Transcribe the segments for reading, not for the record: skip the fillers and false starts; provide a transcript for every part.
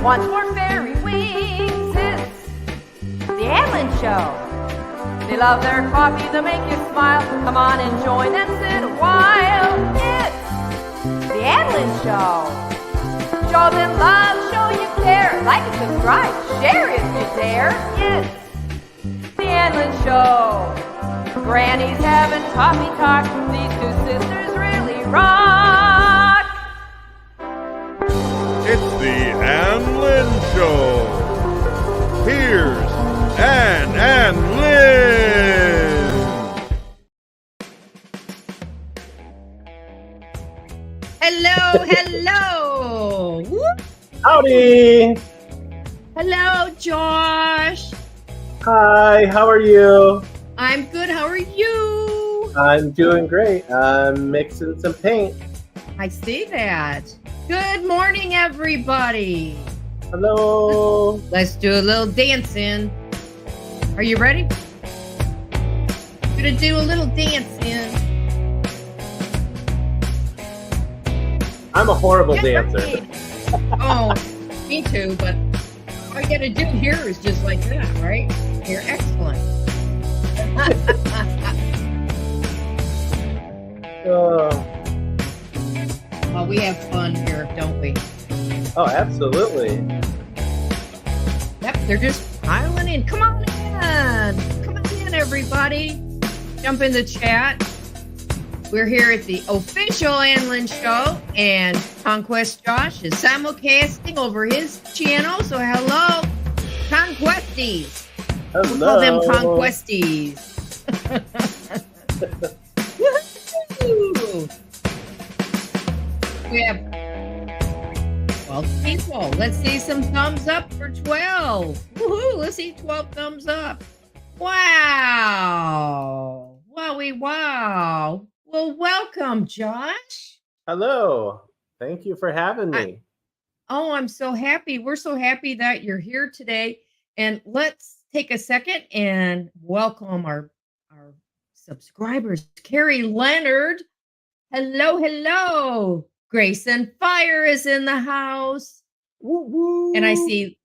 wants more fairy wings. It's the Anlin Show. They love their coffee, they make you smile. Come on and join and sit a while. It's the Anlin Show. Show them love, show you care. Like and subscribe, share if you dare. It's the Anlin Show. Granny's having coffee talk. These two sisters really rock. It's the Lynn Show. Here's Ann and Lynn. Hello, hello. Whoop. Howdy. Hello, Josh. Hi, how are you? I'm good. How are you? I'm doing great. I'm mixing some paint. I see that. Good morning, everybody. Hello. Let's do a little dancing. Are you ready? Gonna do a little dancing. I'm a horrible Yes, dancer. right. Oh, me too, but all you gotta do here is just like that, right? You're excellent. Oh, Well, we have fun here, don't we? oh, absolutely. Yep, they're just piling in. Come on in. Come on in, everybody. Jump in the chat. We're here at the official Anlin Show, and Conquest Josh is simulcasting over his channel. So hello, Conquesties. Hello. We'll call them Conquesties. Woohoo! We have 12 people. Let's see some thumbs up for 12. Woohoo! Let's see 12 thumbs up. Wow! Wowie wow! Well, welcome, Josh. Hello. Thank you for having me. Oh, I'm so happy. We're so happy that you're here today. And let's take a second and welcome our subscribers. Carrie Leonard. Hello, hello. Grace and Fire is in the house. Woo woo. And I see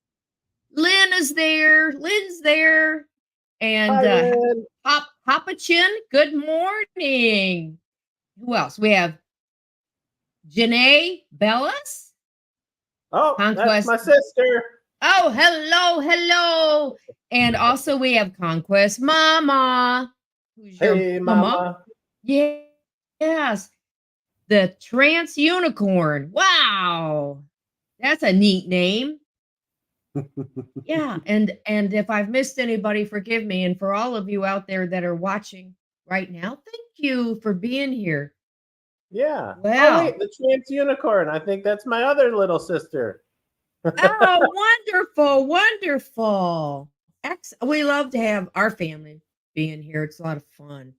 Lynn is there. Lynn's there. And Hi, Lynn. Papa Chin, good morning. Who else? We have Janae Bellis. Oh, Conquest. that's my sister. Oh, hello, hello. And also we have Conquest Mama. Who's your Hey, Mama. Yeah. Yes. The Trance Unicorn. Wow. That's a neat name. Yeah. And if I've missed anybody, forgive me. And for all of you out there that are watching right now, thank you for being here. Yeah. Wow. Oh, wait, the Trans Unicorn. I think that's my other little sister. Oh, wonderful, wonderful. We love to have our family being here. It's a lot of fun.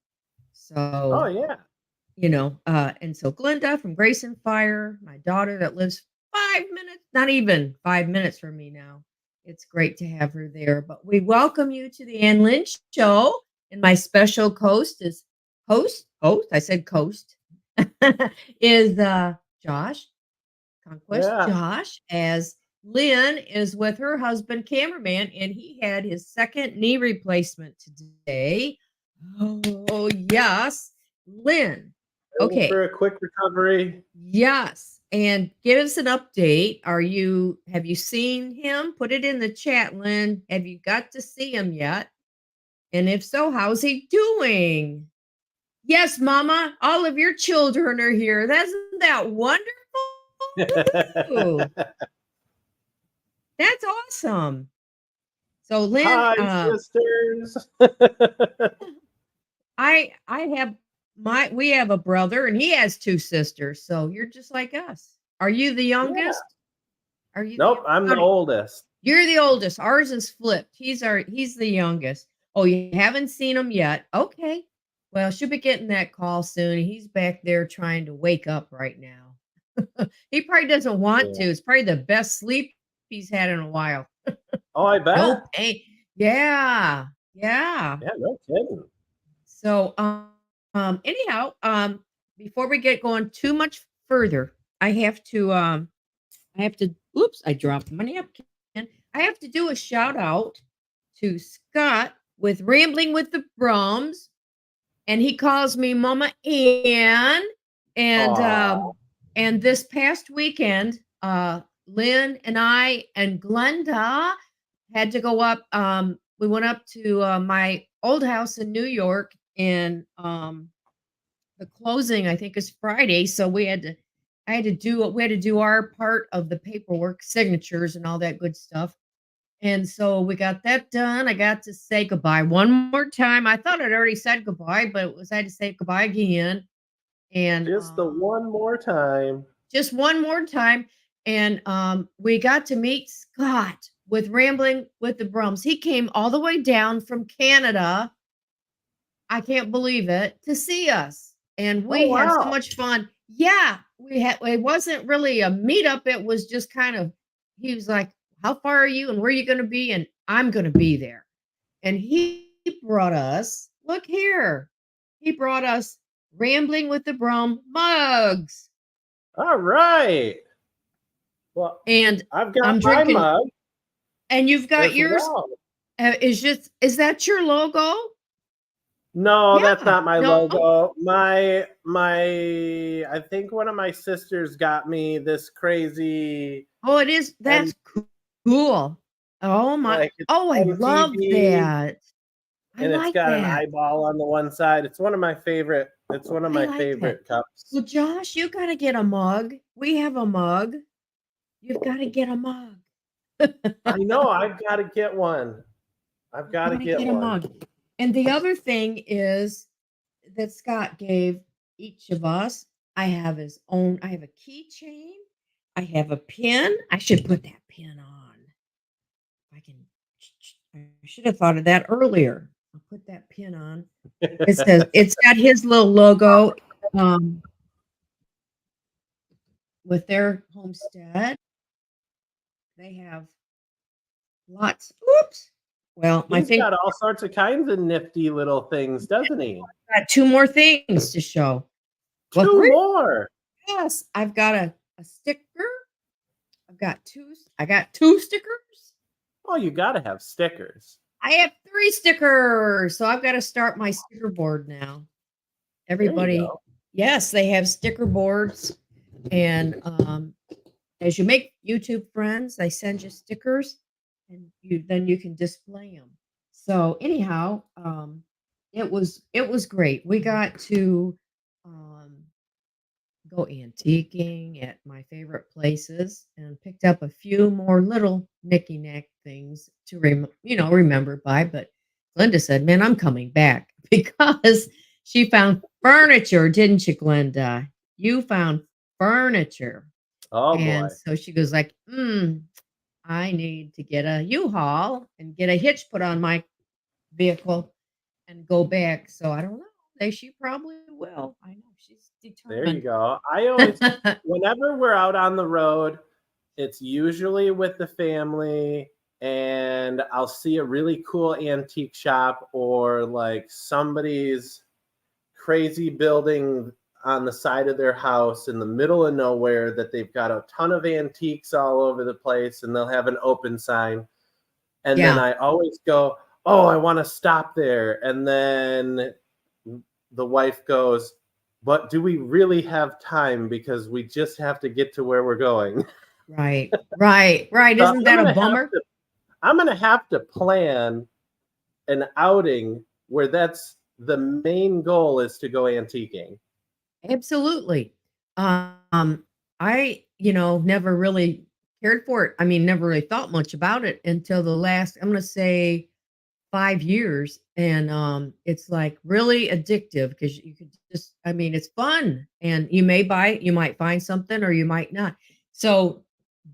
So, Oh, yeah. And so Glenda from Grace and Fire, my daughter that lives 5 minutes, not even 5 minutes from me now. It's great to have her there. But we welcome you to the Ann Lynch Show. And my special host is I said coast, is Josh, Conquest Yeah. Josh, as Lynn is with her husband, cameraman, and he had his second knee replacement today. Oh, yes. Lynn. Okay. For a quick recovery. Yes. And give us an update. Have you seen him? Put it in the chat, Lynn. Have you got to see him yet? And if so, how's he doing? Yes, Mama. All of your children are here. Isn't that wonderful? Ooh. That's awesome. So Lynn, Hi, sisters. we have a brother and he has 2 sisters. So you're just like us. Are you the youngest? Yeah. Are you? Nope, I'm the oldest. You're the oldest. Ours is flipped. He's the youngest. Oh, you haven't seen him yet. Okay. Well, she'll be getting that call soon. He's back there trying to wake up right now. He probably doesn't want to. It's probably the best sleep he's had in a while. Oh, I bet. No pain. Yeah. Yeah, no kidding. So, anyhow, before we get going too much further, I have to I have to, oops, I dropped my napkin. I have to do a shout out to Scott with Rambling with the Brums, and he calls me Mama Ann. And Aw. and this past weekend, Lynn and I and Glenda had to go up. We went up to my old house in New York, and the closing I think is Friday, so we had to do our part of the paperwork, signatures, and all that good stuff. And so we got that done. I got to say goodbye one more time. I thought I'd already said goodbye, but it was I had to say goodbye again. And Just the one more time. just one more time. And we got to meet Scott with Rambling with the Brums. He came all the way down from Canada. I can't believe it, to see us. And Oh we had so wow. much fun. Yeah, it wasn't really a meetup. It was just kind of, he was like, how far are you and where are you going to be? And I'm going to be there. And he brought us, look here, he brought us Rambling with the Brum mugs. All right. Well, And I've got I'm my drinking, mug and you've got as yours. well. Is that your logo? No, that's Yeah. not my No. logo. I think one of my sisters got me this crazy, Oh, it is. and That's cool. Oh my. like it's Oh, I love MTV, that. I and it's like got an that. eyeball on the one side. It's one of my favorite. It's one of I my like that. favorite cups. Well, Josh, you got to get a mug. We have a mug. You've got to get a mug. I know. I've got to get one. I've got to Gotta get get a one. mug. And the other thing is that Scott gave each of us, I have his own, I have a keychain, I have a pin. I should put that pin on. I can, I should have thought of that earlier. I'll put that pin on. It says, it's got his little logo um, with their homestead. They have lots. Oops. Well, my He's finger got all sorts of kinds of nifty little things, doesn't he? got two more things to show. Well, Two three. more. Yes, I've got a sticker. I got two stickers. Oh, you got to have stickers. I have three stickers. So I've got to start my sticker board now. There you Everybody, go. yes, they have sticker boards. And as you make YouTube friends, they send you stickers and then you can display them. So anyhow, it was great. We got to um, go antiquing at my favorite places and picked up a few more little nicky knack things to remember by. But Glenda said, "Man, I'm coming back," because she found furniture, didn't you, Glenda? You found furniture, Oh boy. and so she goes like, I need to get a U-Haul and get a hitch put on my vehicle and go back." So I don't know. She probably will. I know she's There you determined. go. I always, whenever we're out on the road, it's usually with the family, and I'll see a really cool antique shop or like somebody's crazy building on the side of their house in the middle of nowhere that they've got a ton of antiques all over the place, and they'll have an open sign. And then Yeah. I always go, "Oh, I want to stop there." And then the wife goes, "But do we really have time? Because we just have to get to where we're going." Right. Right. Right. So Isn't that a bummer? I'm gonna have to plan an outing where that's the main goal is to go antiquing. Absolutely. I, never really cared for it. I mean, never really thought much about it until the last, I'm going to say 5 years. And it's like really addictive because you could just, I mean, it's fun and you might find something or you might not. So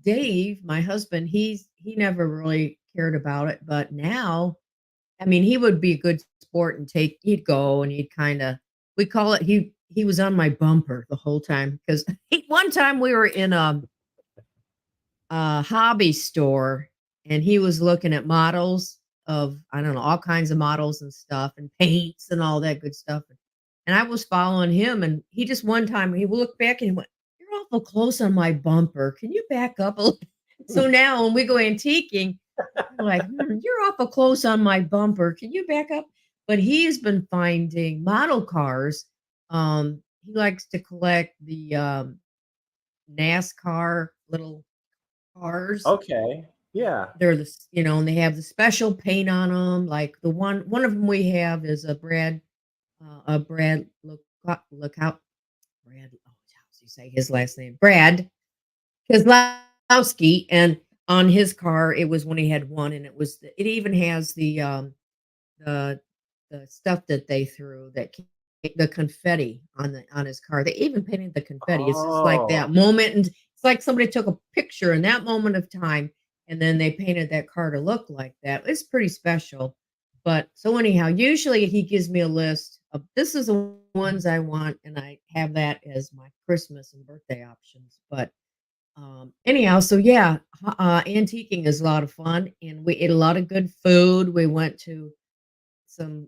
Dave, my husband, he never really cared about it, but now, I mean, he would be a good sport and he'd go and he'd kind of, we call it, he was on my bumper the whole time because one time we were in a hobby store and he was looking at models of, I don't know, all kinds of models and stuff and paints and all that good stuff. And I was following him and he just one time he looked back and he went, "You're off awful close on my bumper. Can you back up a little?" So now when we go antiquing, we're like, "You're awful close on my bumper. Can you back up?" But he's been finding model cars. He likes to collect the NASCAR little cars. Okay. Yeah. They're and they have the special paint on them. Like one of them we have is a Brad Lookout. Brad, oh, how's he say his last name? Brad Keselowski. And on his car, it was when he had one, and it even has the the stuff that they threw the confetti on his car. They even painted the confetti. It's just like Oh, that moment, and it's like somebody took a picture in that moment of time, and then they painted that car to look like that. It's pretty special. But so anyhow, usually he gives me a list of this is the ones I want, and I have that as my Christmas and birthday options. But anyhow, so yeah, antiquing is a lot of fun, and we ate a lot of good food. We went to some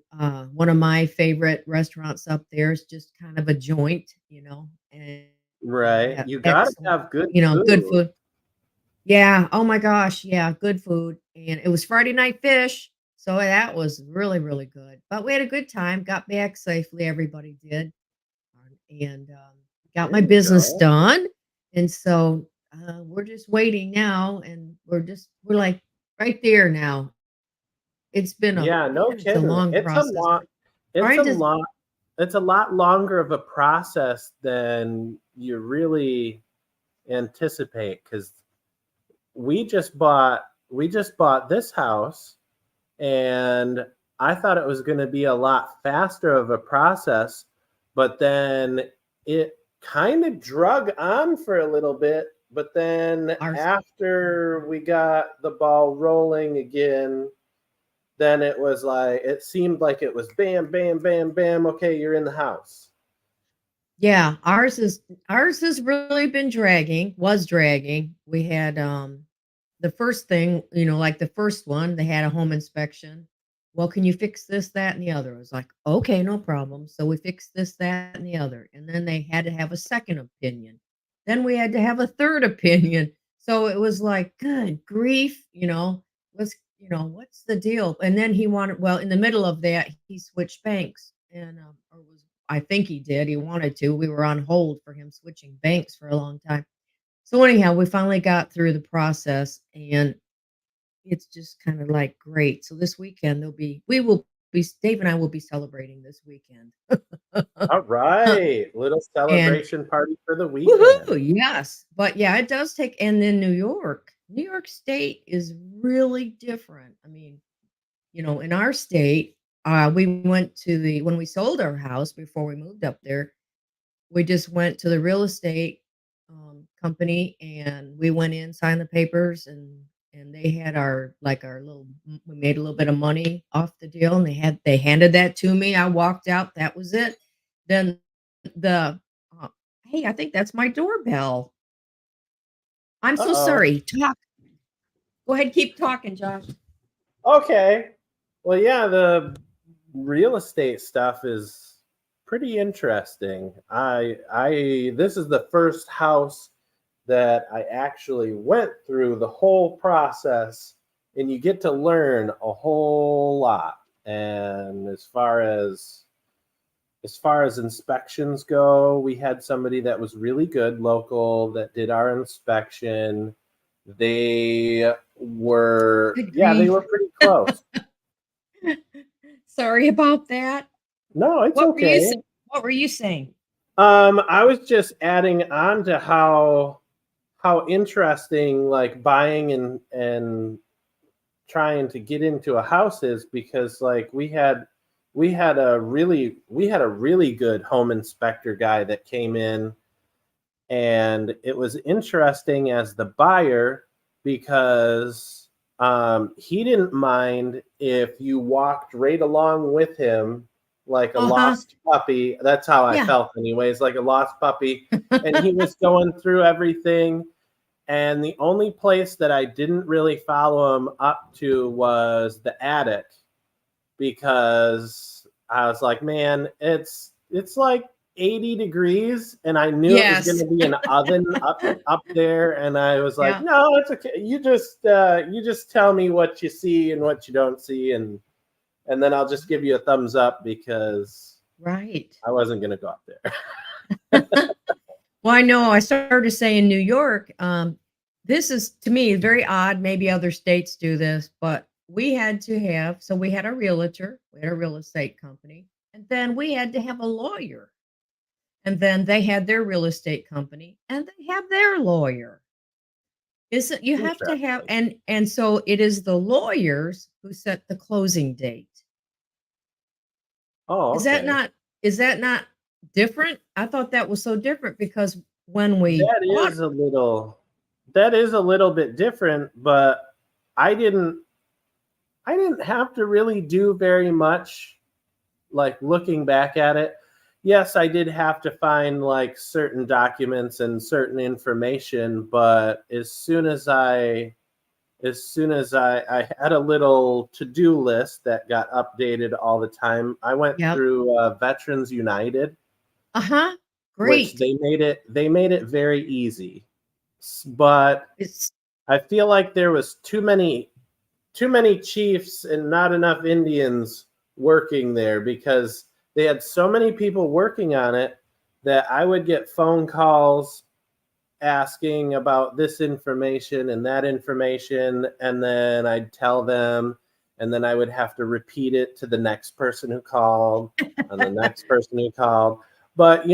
one of my favorite restaurants up there is just kind of a joint, and they right. have You gotta excellent, have good good food. food. Yeah. Oh my gosh. Yeah. Good food. And it was Friday night fish. So that was really, really good. But we had a good time. Got back safely. Everybody did. And got There my you business go. done. And so we're just waiting now. And we're like right there now. It's been Yeah, no man, it's a kidding. long process. But It's trying a to, lot it's a lot longer of a process than you really anticipate because we just bought this house, and I thought it was going to be a lot faster of a process, but then it kind of drug on for a little bit. But then ours. after we got the ball rolling again, then it was like it seemed like it was bam, bam, bam, bam. Okay, you're in the house. Yeah, ours has really been was dragging. We had the first thing, like the first one, they had a home inspection. Well, can you fix this, that, and the other? I was like, okay, no problem. So we fixed this, that, and the other. And then they had to have a second opinion. Then we had to have a third opinion. So it was like, good grief, what's the deal? And then well, in the middle of that, he switched banks and, I think he did. He wanted to. We were on hold for him switching banks for a long time. So anyhow, we finally got through the process, and it's just kind of like great. So this weekend Dave and I will be celebrating this weekend. All right, little And celebration party for the weekend. woohoo, yes. But yeah, it does take and then New York State is really different. I mean, in our state, we went to when we sold our house before we moved up there, we just went to the real estate company, and we went in, signed the papers, and they had our little we made a little bit of money off the deal, and they handed that to me. I walked out. That was it. Then the hey, I think that's my doorbell. I'm so Uh-oh. sorry. Go ahead, keep talking, Josh. Okay. Well, yeah, the real estate stuff is pretty interesting. I this is the first house that I actually went through the whole process, and you get to learn a whole lot. And as far as inspections go, we had somebody that was really good local that did our inspection. They were, Good yeah, they grief. were pretty close. Sorry about that. No, it's What were you okay. saying? What were you saying? I was just adding on to how interesting like buying and trying to get into a house is because like we had a really good home inspector guy that came in, and it was interesting as the buyer because he didn't mind if you walked right along with him like a Uh-huh. lost puppy. That's how I Yeah. felt, anyways, like a lost puppy. And he was going through everything. And the only place that I didn't really follow him up to was the attic because I was like, man, it's like 80 degrees, and I knew it was Yes. going to be an oven up there, and I was like, Yeah. no, it's okay. You just tell me what you see and what you don't see, and then I'll just give you a thumbs up because Right. I wasn't going to go up there. Well, I know I started to say in New York, this is to me very odd. Maybe other states do this, but we had to have, so we had a realtor, we had a real estate company, and then we had to have a lawyer. And then they had their real estate company and they have their lawyer. Isn't you have to have Interesting. and so it is the lawyers who set the closing date. Oh, Is that okay. not is that not different? I thought that was so different because when we That bought is a little bit different, but I didn't have to really do very much, like looking back at it. Yes, I did have to find like certain documents and certain information, but as soon as I had a little to-do list that got updated all the time, I went Yep. through Veterans United, Uh-huh. which Great. they made it very easy. But It's I feel like there was too many chiefs and not enough Indians working there because they had so many people working on it that I would get phone calls asking about this information and that information, and then I'd tell them, and then I would have to repeat it to the next person who called and the next person who called. But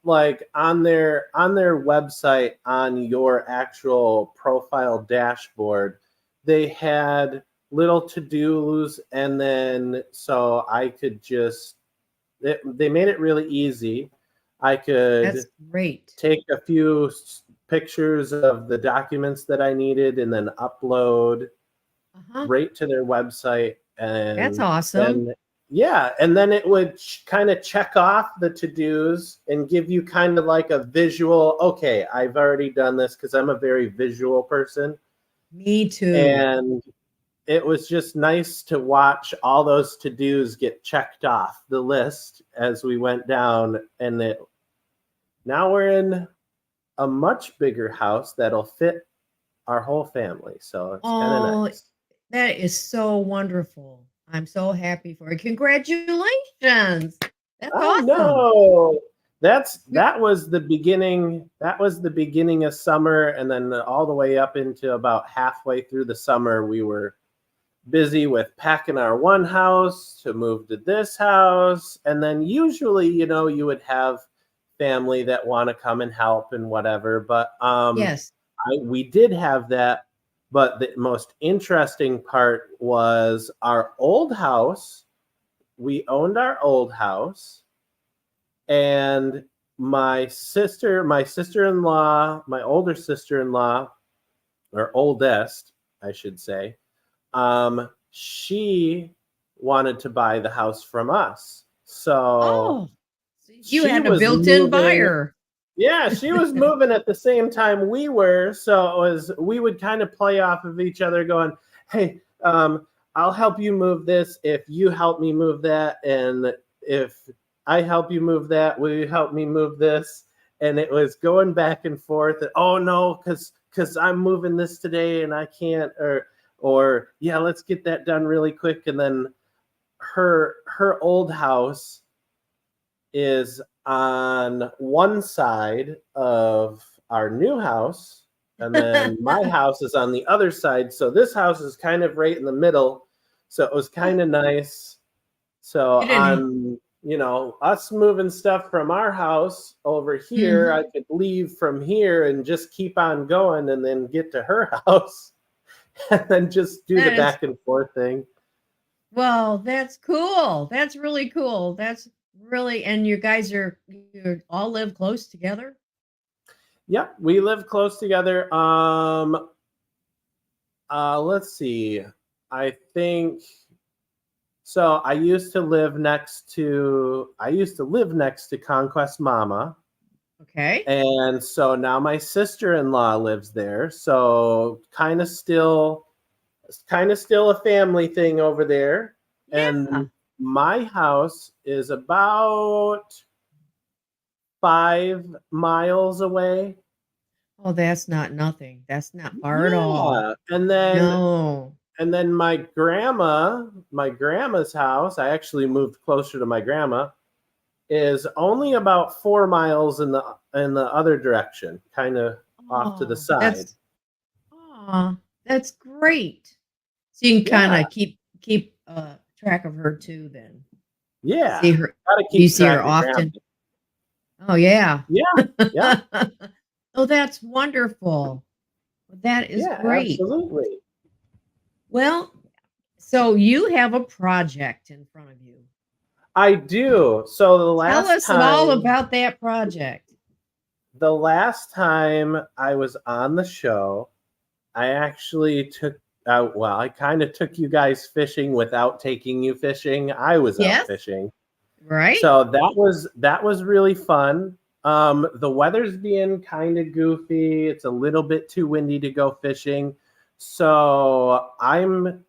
like on their website, on your actual profile dashboard, they had little to-dos, and then so I could just they made it really easy. I that's could great. take a few pictures of the documents that I needed and then upload Uh-huh. right to their website. That's And awesome. then, yeah, and then it would kind of check off the to-dos and give you kind of like a visual, okay, I've already done this because I'm a very visual person. Me too. And it was just nice to watch all those to-dos get checked off the list as we went down. And now we're in a much bigger house that'll fit our whole family. So it's kind of Oh, nice. that is so wonderful. I'm so happy for you. Congratulations. That's I awesome. know. That's You that was the beginning. That was the beginning of summer, and then all the way up into about halfway through the summer, we were busy with packing our one house to move to this house, and then usually, you would have family that want to come and help and whatever. But yes. we did have that, but the most interesting part was our old house. We owned our old house, and my sister-in-law, my older sister-in-law, or oldest, I should say, she wanted to buy the house from us. So Oh, so you she had a was built-in moving. buyer. Yeah, she was moving at the same time we were, so we would kind of play off of each other, going, "Hey, I'll help you move this if you help me move that, and if I help you move that, will you help me move this?" And it was going back and forth. And, oh no, because I'm moving this today and I can't, or yeah, let's get that done really quick. And then her old house is on one side of our new house, and then my house is on the other side. So this house is kind of right in the middle. So it was kind of nice. So You didn't. on, us moving stuff from our house over here, I Mhm. could leave from here and just keep on going and then get to her house and then just do the That is back and forth thing. well, that's cool. That's really cool. That's really and you guys you all live close together? Yep, we live close together. Let's see. I think so. I used to live next to Conquest Mama, Okay. and so now my sister-in-law lives there. So kind of still a family thing over there. Yeah. And my house is about 5 miles away. Oh, that's not nothing. That's not far at all. Yeah, No. and then my grandma's house, I actually moved closer to my grandma, is only about 4 miles in the other direction, kind of off to the Oh, side. that's great. So you can Yeah, kind of keep track of her too then. See yeah. her Gotta do you keep see her track of often? grandma. Oh, yeah. Yeah, yeah, Oh, that's wonderful. Well, that is yeah, great. absolutely. Well, so you have a project in front of you. I do. So Tell us all about that project. the last time I was on the show, I actually I kind of took you guys fishing without taking you fishing. I was out Yes, fishing. right? So that was really fun. The weather's being kind of goofy. It's a little bit too windy to go fishing. So I'm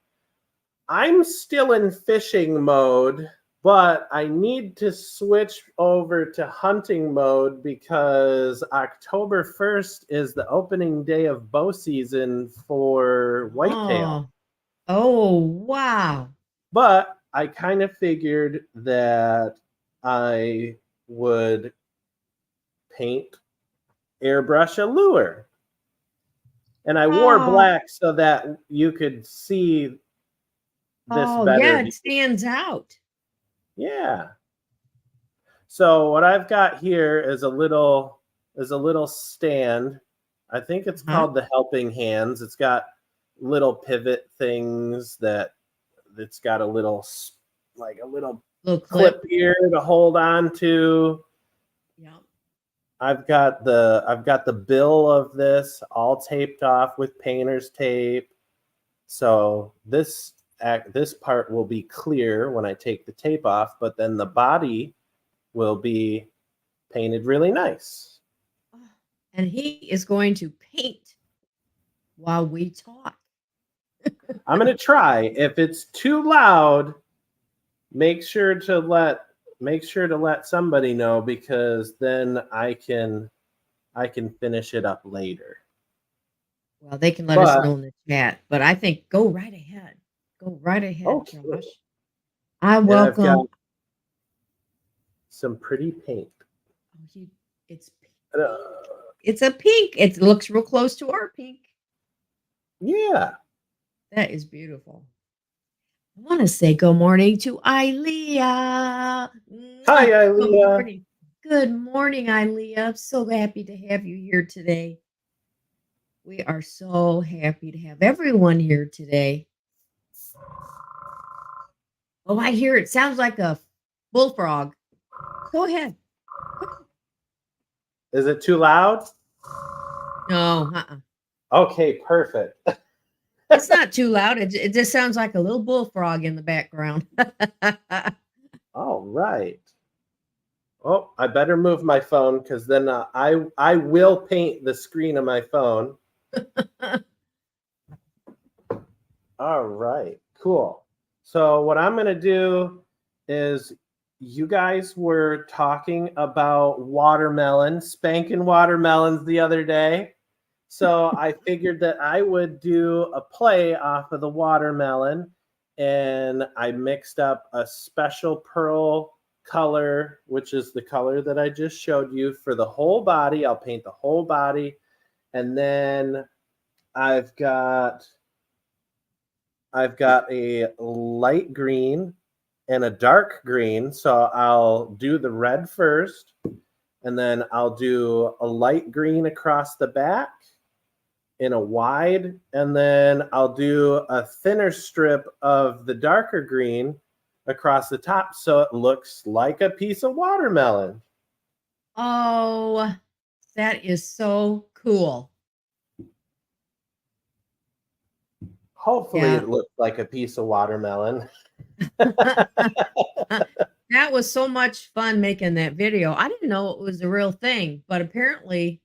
still in fishing mode, but I need to switch over to hunting mode because October 1st is the opening day of bow season for whitetail. Oh, oh, wow. But I kind of figured that I would paint airbrush a lure. And I wore Oh, black so that you could see this oh, yeah, better. it stands out. Yeah. So what I've got here is a little stand. I think it's Huh? called the helping hands. It's got little pivot things that it's got a little like a little Little clip clip. here to hold on to. Yeah. I've got the bill of this all taped off with painter's tape. So this part will be clear when I take the tape off, but then the body will be painted really nice. And he is going to paint while we talk. I'm going to try. If it's too loud, make sure to let somebody know because then I can finish it up later. Well, they can let us But know in the chat, but I think go right ahead. Go right ahead, okay. Josh. I And I've got welcome. some pretty paint. Oh, it's Uh, pink. It's a pink. It looks real close to our pink. yeah. That is beautiful. I want to say good morning to Ilea. Hi, Mwah. Good Ilea. morning. Good morning, Ilea. I'm so happy to have you here today. We are so happy to have everyone here today. Oh, I hear it. Sounds like a bullfrog. Go ahead. Is it too loud? No, Okay, perfect. it's not too loud. It just sounds like a little bullfrog in the background. All right. Oh, I better move my phone because then I will paint the screen of my phone. All right, cool. So what I'm gonna do is you guys were talking about watermelon, spanking watermelons the other day. So I figured that I would do a play off of the watermelon, and I mixed up a special pearl color, which is the color that I just showed you for the whole body. I'll paint the whole body, and then I've got a light green and a dark green. So I'll do the red first, and then I'll do a light green across the back in a wide, and then I'll do a thinner strip of the darker green across the top so it looks like a piece of watermelon. Oh, that is so cool. Hopefully Yeah. it looks like a piece of watermelon. That was so much fun making that video. I didn't know it was the real thing, but apparently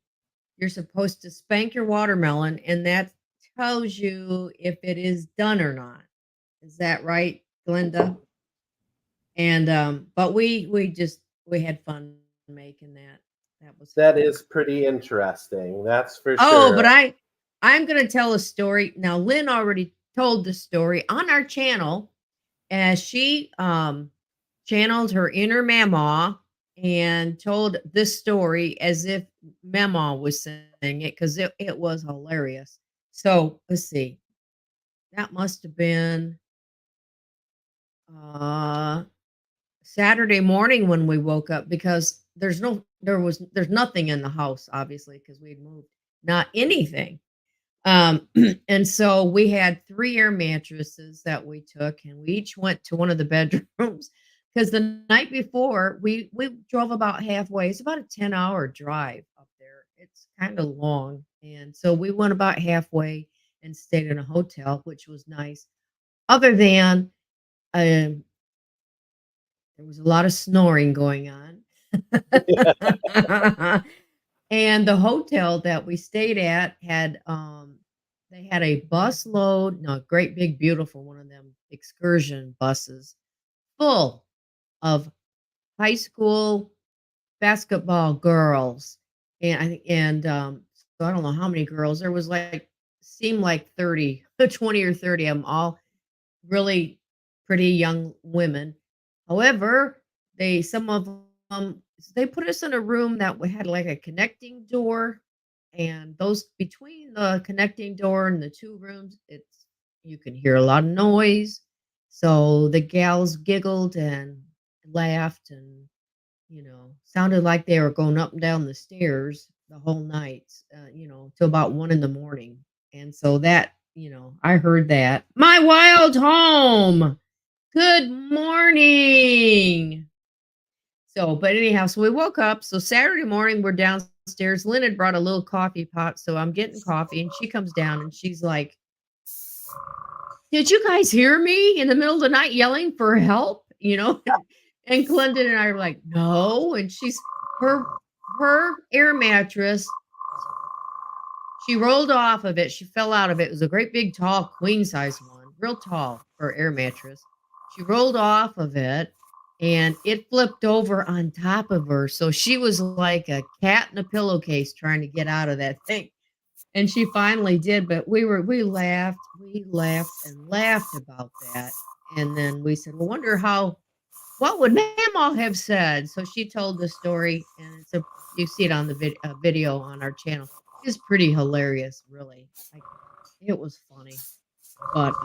you're supposed to spank your watermelon and that tells you if it is done or not. Is that right, Glenda? And but we had fun making that. That was That fun. is pretty interesting. That's for Oh, but sure. I'm going to tell a story. Now, Lynn already told the story on our channel as she channeled her inner mama and told this story as if mama was saying it because it was hilarious. So let's see. That must have been uh Saturday morning when we woke up because there's nothing in the house, obviously, because we'd moved. Not anything. And so we had 3 air mattresses that we took, and we each went to one of the bedrooms because the night before, we drove about halfway. It's about a 10-hour drive up there. It's kinda long, and so we went about halfway and stayed in a hotel, which was nice. Other than, um, there was a lot of snoring going on. And the hotel that we stayed at had, they had a bus load, no, great big beautiful one of them excursion buses full of high school basketball girls. And so I don't know how many girls. There was like seemed like 30, 20 or 30 of them, all really pretty young women. However, some of them they put us in a room that had like a connecting door, and those between the connecting door and the 2 rooms, it's you can hear a lot of noise. So the gals giggled and laughed and sounded like they were going up and down the stairs the whole night, till about 1 in the morning. And so that, I heard that. My wild home. Good morning. So, but anyhow, so we woke up. So Saturday morning, we're downstairs. Lynn had brought a little coffee pot. So I'm getting coffee, and she comes down and she's like, "Did you guys hear me in the middle of the night yelling for help?" And Glendon and I were like, "No." And her her air mattress, she rolled off of it. She fell out of it. It was a great big tall queen size one, real tall for air mattress. She rolled off of it and it flipped over on top of her. So she was like a cat in a pillowcase trying to get out of that thing. And she finally did, but we laughed and laughed about that. And then we said, "Well, wonder what would Mama have said?" So she told the story, and you see it on the video on our channel. It's pretty hilarious, really. Like it was funny, but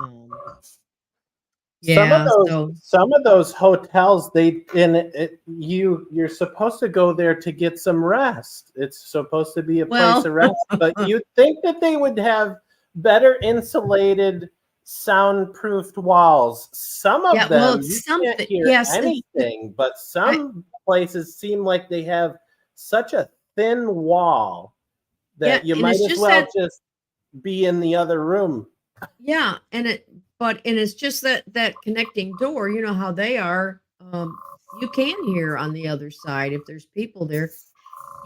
Some of yeah. those So some of those hotels, they in it, you're supposed to go there to get some rest. It's supposed to be a place well, of rest, but you'd think that they would have better insulated, soundproofed walls. Some of yeah. Well, them you it's can't something. hear Yes, anything, but I some places seem like they have such a thin wall yeah, that you and might it's as just well that. just be in the other room. Yeah, and it's just that connecting door, you know how they are. You can hear on the other side if there's people there.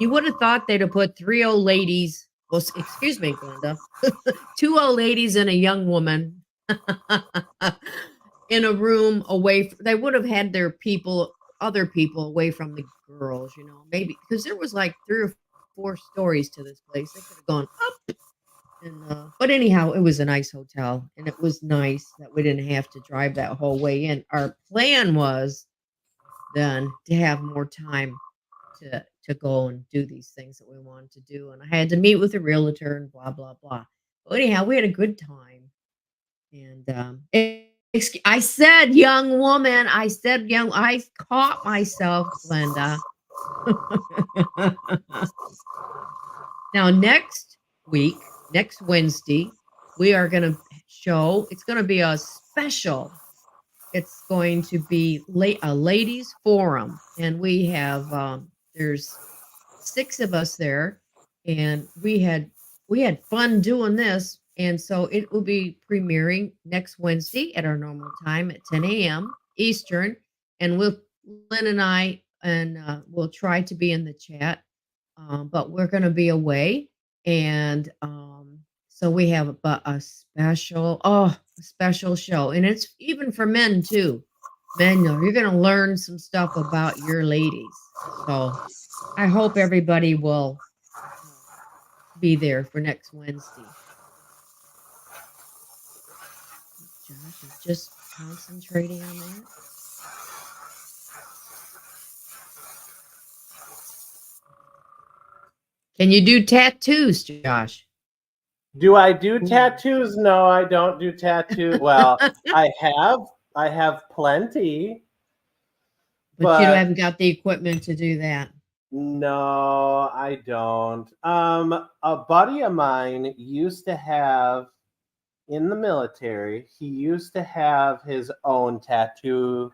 You would have thought they'd have put 3 old ladies, well, excuse me, Glenda, 2 old ladies and a young woman in a room they would have had other people away from the girls, maybe because there was like 3 or 4 stories to this place. They could have gone up and, but anyhow, it was a nice hotel, and it was nice that we didn't have to drive that whole way in. Our plan was then to have more time to go and do these things that we wanted to do, and I had to meet with a realtor and blah blah blah. But anyhow, we had a good time, and I said young woman, I said young. I caught myself, Glenda. Now, next Wednesday, we are going to show, it's going to be a special. It's going to be a ladies forum. And there's 6 of us there. And we had fun doing this. And so it will be premiering next Wednesday at our normal time at 10 a.m. Eastern. And Lynn and I, and we'll try to be in the chat, but we're going to be away, and so we have a special show, and it's even for men too. Manuel, you're going to learn some stuff about your ladies. So I hope everybody will uh, be there for next Wednesday. Josh is just concentrating on that. Can you do tattoos, Josh? Do I do Ooh. tattoos? No, I don't do tattoos. Well, I have plenty, But you but haven't got the equipment to do that. no, I don't. A buddy of mine used to have in the military, he used to have his own tattoo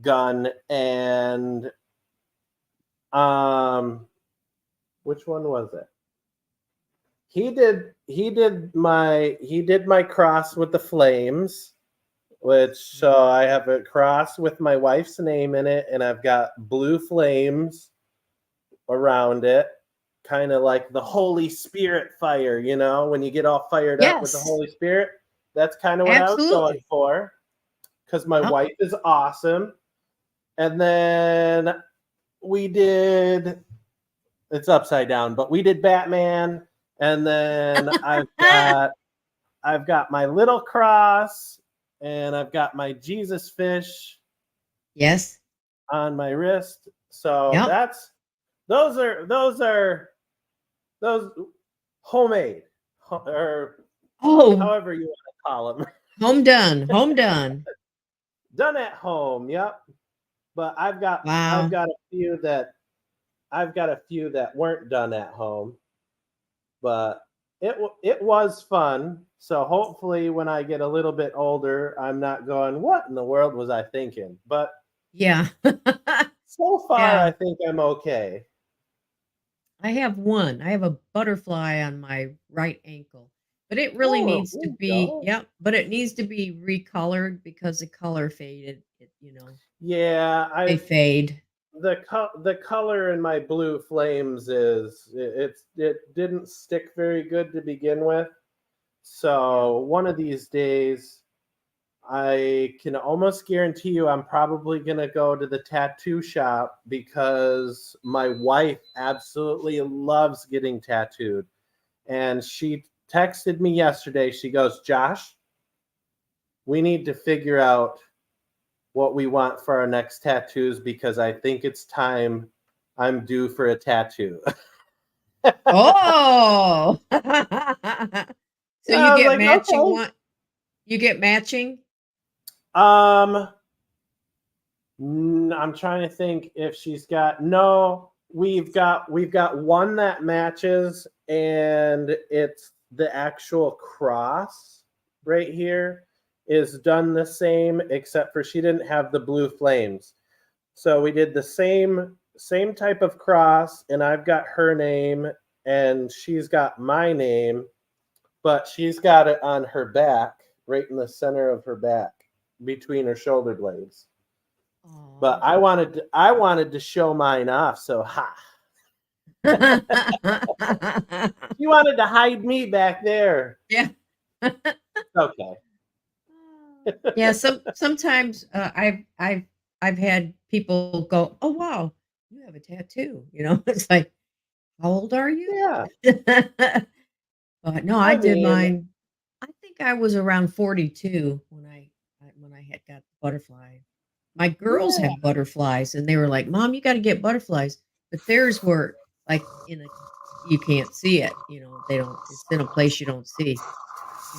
gun and which one was it? He did my cross with the flames, which so I have a cross with my wife's name in it, and I've got blue flames around it, kind of like the Holy Spirit fire, when you get all fired up with the Yes, Holy Spirit. That's kind of what I was going absolutely. for, because my Oh, wife is awesome. And then we did, it's upside down, but we did Batman, and then I've got my little cross, and I've got my Jesus fish yes. on my wrist. So Yep. those homemade, or Oh, however you want to call them. home done. Home done. Done at home. Yep. But I've got Wow. I've got a few that weren't done at home, but it was fun. So hopefully when I get a little bit older, I'm not going, what in the world was I thinking? But Yeah. so far Yeah. I think I'm okay. I have one. I have a butterfly on my right ankle, but it really Oh, needs there to you be, go. yep, but it needs to be recolored because the color faded. Yeah, They fade. the color in my blue flames it didn't stick very good to begin with. Yeah. So one of these days, I can almost guarantee you I'm probably going to go to the tattoo shop, because my wife absolutely loves getting tattooed. And she texted me yesterday. She goes, Josh, we need to figure out what we want for our next tattoos, because I think it's time I'm due for a tattoo. Oh. So you I was get like, matching okay. one you get matching? Um, I'm trying to think if she's got no. We've got one that matches, and it's the actual cross right here is done the same, except for she didn't have the blue flames. So we did the same type of cross, and I've got her name, and she's got my name, but she's got it on her back, right in the center of her back, between her shoulder blades. But Oh. I wanted to show mine off, so ha. She wanted to hide me back there. Yeah. Okay. Yeah, sometimes I've had people go, "Oh wow, you have a tattoo." It's like, "How old are you?" Yeah. But no, I I did mean, mine. I think I was around 42 when I had got the butterfly. My girls yeah, have butterflies, and they were like, "Mom, you got to get butterflies," but theirs were like in a you can't see it. They don't. It's in a place you don't see.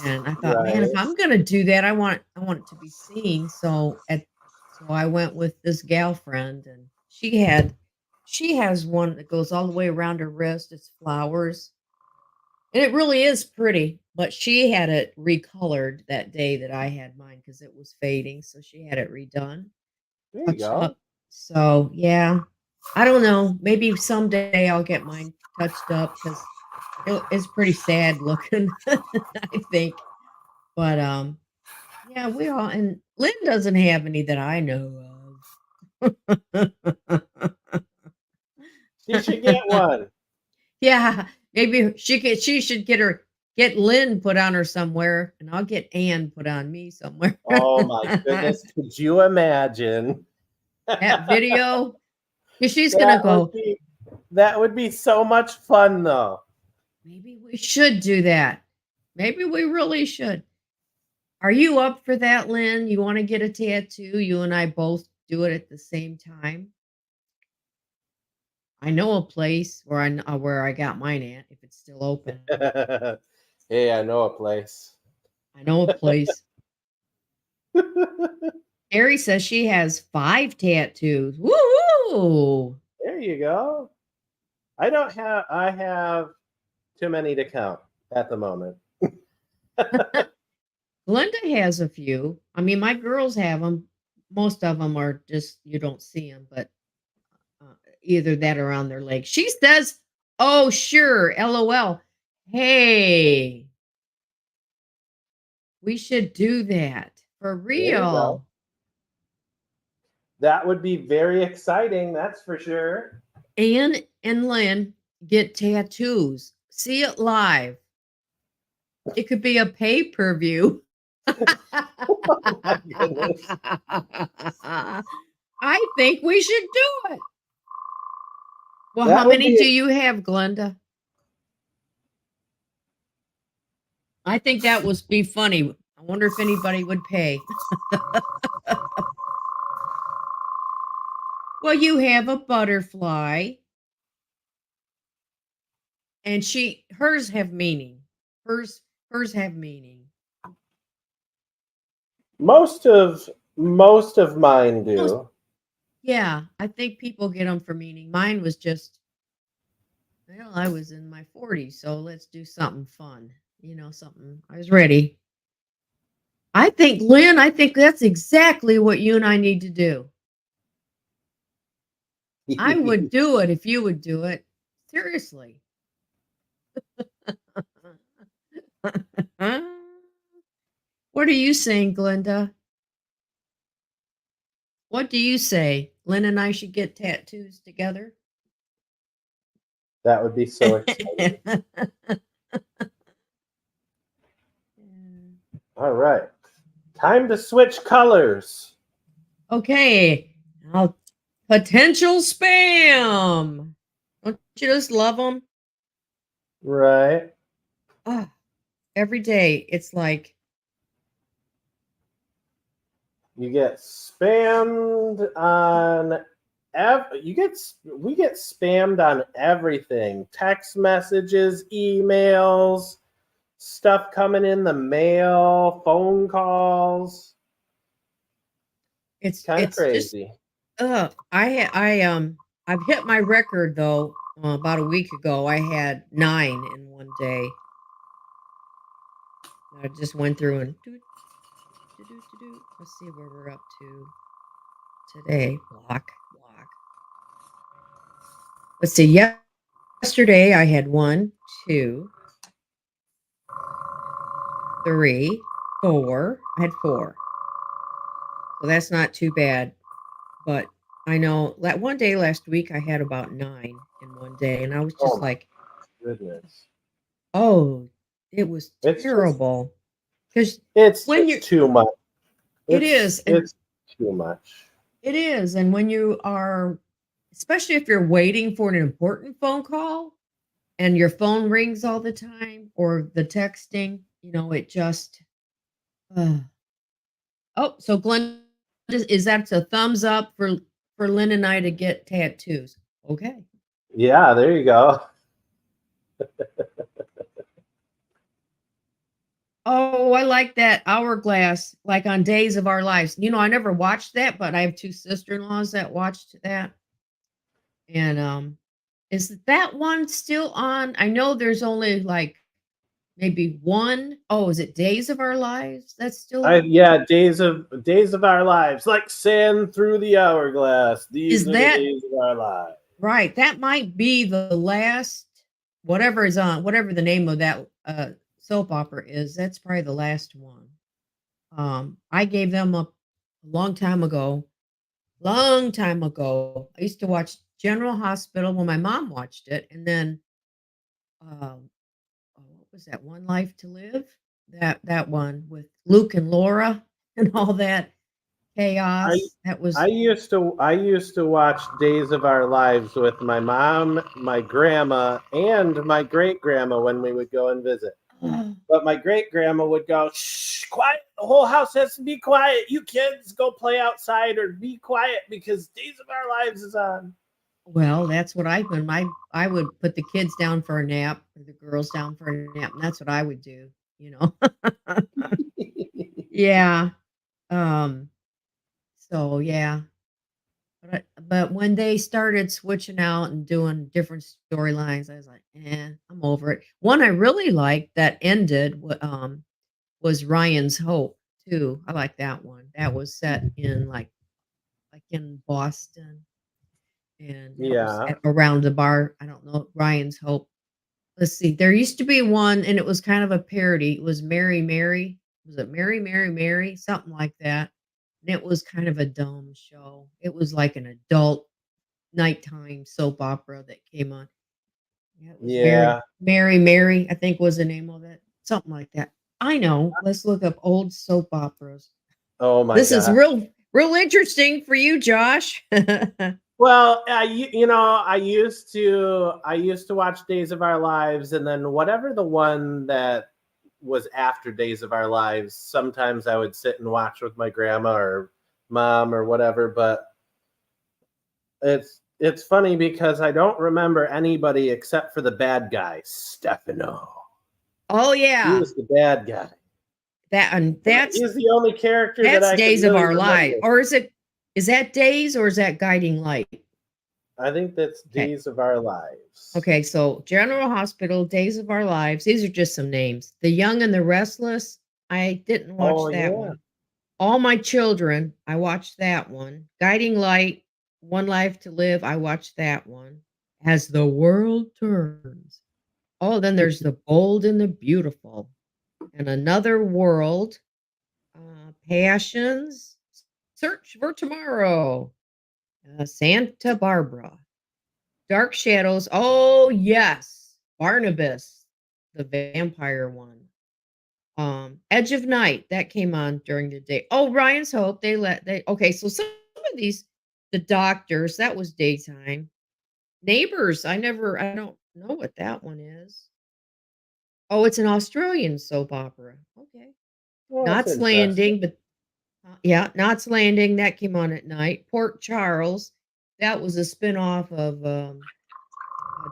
And I thought, man, if right. I'm gonna do that, I want it to be seen. So I went with this gal friend, and she has one that goes all the way around her wrist. It's flowers, and it really is pretty. But she had it recolored that day that I had mine because it was fading. So she had it redone, There you touched go. up. So yeah, I don't know. Maybe someday I'll get mine touched up because it's pretty sad looking. I think. But yeah, we all and Lynn doesn't have any that I know of. She should get one. Yeah, maybe she should get her get Lynn put on her somewhere, and I'll get Ann put on me somewhere. Oh my goodness, could you imagine? That video, 'cause she's gonna That would go, be that would be so much fun though. maybe we should do that. Maybe we really should. Are you up for that, Lynn? You want to get a tattoo? You and I both do it at the same time. I know a place where I got mine at, if it's still open. Hey, I know a place. I know a place. Carrie says she has 5 tattoos. Woo! There you go. I have too many to count at the moment. Glenda has a few. I mean, my girls have them. Most of them are just you don't see them, but either that or on their legs. She says, "Oh, sure, LOL." Hey, we should do that for There you go. real. That would be very exciting, that's for sure. Ann and Lynn get tattoos. See it live. It could be a pay-per-view. Oh my goodness. I think we should do it. Well, That how would many be do you have, Glenda? I think that would be funny. I wonder if anybody would pay. Well, you have a butterfly, and hers have meaning. Hers have meaning. most of mine Most, do. yeah, I think people get them for meaning. Mine was just, well, I was in my 40s, so let's do something fun. Something. I was ready. I think, Lynn, I think that's exactly what you and I need to do. I would do it if you would do it. Seriously. What are you saying, Glenda? What do you say? Lynn and I should get tattoos together? That would be so exciting. All right. Time to switch colors. Okay. Now, potential spam. Don't you just love them? Right. Ah, every day it's like, You get spammed on we get spammed on everything. Text messages, emails, stuff coming in the mail, phone calls. it's Kind of it's just crazy. I've hit my record though. About a week ago, I had 9 in one day. I just went through and let's see where we're up to today. Block. Let's see. Yesterday I had 1, 2, 3, 4. I had 4. So that's not too bad. But I know that one day last week I had about 9 in one day, and I was Oh just my like, goodness. oh, it was It's terrible. Because it's when just too much. it is, and It's too much. it is, and when you are, especially if you're waiting for an important phone call and your phone rings all the time or the texting, it just. Uh. Oh, so Glenn, is that a thumbs up for Lynn and I to get tattoos? Okay. Yeah, there you go. Oh, I like that hourglass, like on Days of Our Lives. I never watched that, but I have 2 sister-in-laws that watched that. And is that one still on? I know there's only like maybe one. Oh, is it Days of Our Lives? That's still on? Yeah, days of our lives, like sand through the hourglass. These Is are the that days of our lives. right? That might be the last, whatever is on, whatever the name of that soap opera is. That's probably the last one. I gave them up a long time ago. Long time ago. I used to watch General Hospital when my mom watched it, and then what was that One Life to Live? That one with Luke and Laura and all that I chaos. That was I used to watch Days of Our Lives with my mom, my grandma, and my great grandma when we would go and visit. oh, But my great grandma would go, shh, quiet. The whole house has to be quiet. You kids go play outside or be quiet because Days of Our Lives is on. well, that's what I when I would put the kids down for a nap or the girls down for a nap, and that's what I would do, you know. Yeah. Um, so yeah. But when they started switching out and doing different storylines, I was like, I'm over it. One I really liked that ended was Ryan's Hope too. I like that one. That was set in like in Boston, and that was Yeah. around the bar. I don't know Ryan's Hope. Let's see. There used to be one, and it was kind of a parody. It was Mary Mary. Was it Mary Mary Mary? Something like that. And it was kind of a dumb show. It was like an adult nighttime soap opera that came on. Yeah, it was Mary Yeah. Mary Mary, I think was the name of it. Something like that. I know. Let's look up old soap operas. Oh my This is God. real interesting for you, Josh. Well, I used to watch Days of Our Lives, and then whatever the one that was after Days of Our Lives, sometimes I would sit and watch with my grandma or mom or whatever. But it's funny because I don't remember anybody except for the bad guy, Stefano. Oh He yeah. was the bad guy. That and He's the only character that that's I can Days of really Our Life. remember. Or is that Days or is that Guiding Light? I think that's Okay. Days of Our Lives. Okay, so General Hospital, Days of Our Lives. These are just some names. The Young and the Restless. I didn't watch Oh that yeah. one. All My Children. I watched that one. Guiding Light, One Life to Live. I watched that one. As the World Turns. Oh, then there's The Bold and the Beautiful. And Another World. Passions. Search for Tomorrow. Santa Barbara. Dark Shadows. Oh, yes. Barnabas, the vampire one. Edge of Night, that came on during the day. Oh, Ryan's Hope. Okay, so some of these, the doctors, that was daytime. Neighbors, I don't know what that one is. Oh, it's an Australian soap opera. Okay. Well, that's Knots interesting. Landing, but yeah, Knots Landing, that came on at night. Port Charles, that was a spinoff of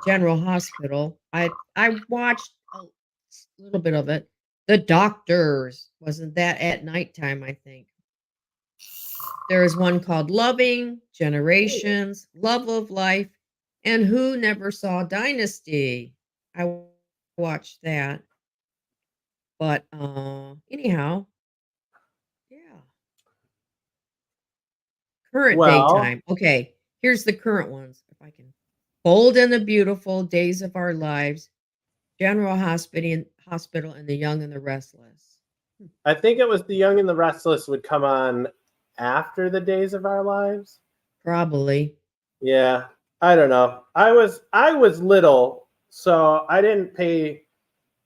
General Hospital. I watched a little bit of it. The Doctors, wasn't that at nighttime? I think there is one called Loving Generations, Love of Life, and Who Never Saw Dynasty. I watched that, but anyhow, yeah. Current Well, daytime. Okay, here's the current ones. If I can, Bold and the Beautiful, Days of Our Lives, General Hospital, and The Young and the Restless. I think it was The Young and the Restless would come on after the Days of Our Lives. Probably. Yeah, I don't know. I was little, so I didn't pay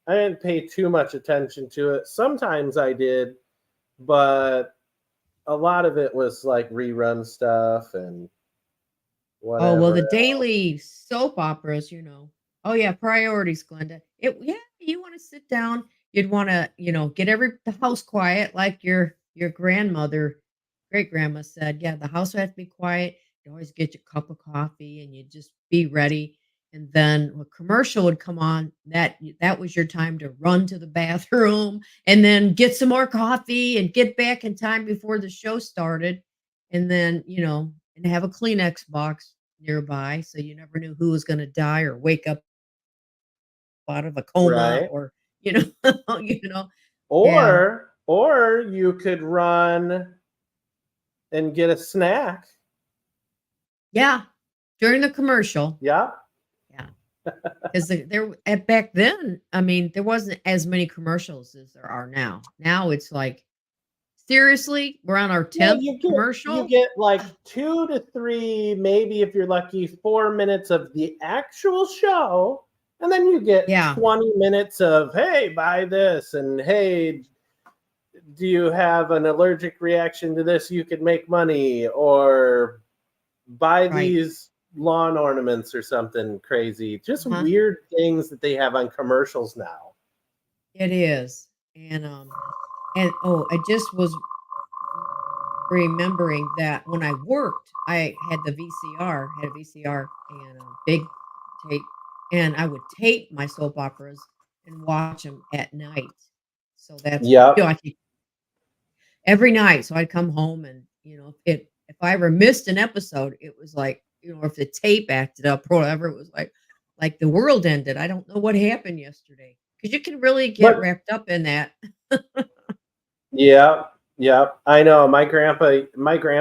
too much attention to it. Sometimes I did, but a lot of it was like rerun stuff and Oh, well, the whatever. daily soap operas, Oh, yeah, priorities, Glenda. Yeah, you want to sit down, you'd want to, get the house quiet like your grandmother, great grandma said. Yeah, the house would have to be quiet. You always get your cup of coffee and you just be ready. And then a commercial would come on. That was your time to run to the bathroom and then get some more coffee and get back in time before the show started. And then, and have a Kleenex box nearby so you never knew who was going to die or wake up out of a coma Right. or you know yeah, Or you could run and get a snack. yeah, during the commercial. Yeah. Yeah, because back then, I mean, there wasn't as many commercials as there are now. It's like, seriously, we're on our Yeah, 10th you commercial. get like 2 to 3, maybe if you're lucky, 4 minutes of the actual show. And then you get Yeah. 20 minutes of, hey, buy this, and hey, do you have an allergic reaction to this? You could make money, or buy Right. these lawn ornaments or something crazy. Just Uh-huh. weird things that they have on commercials now. It is. And oh, I just was remembering that when I worked, I had the VCR, had a VCR and a big tape, and I would tape my soap operas and watch them at night. So that's Yep. I could every night. So I'd come home and if I ever missed an episode, it was like if the tape acted up or whatever, it was like the world ended. I don't know what happened yesterday because you can really get But wrapped up in that. yeah, yeah, I know. My grandpa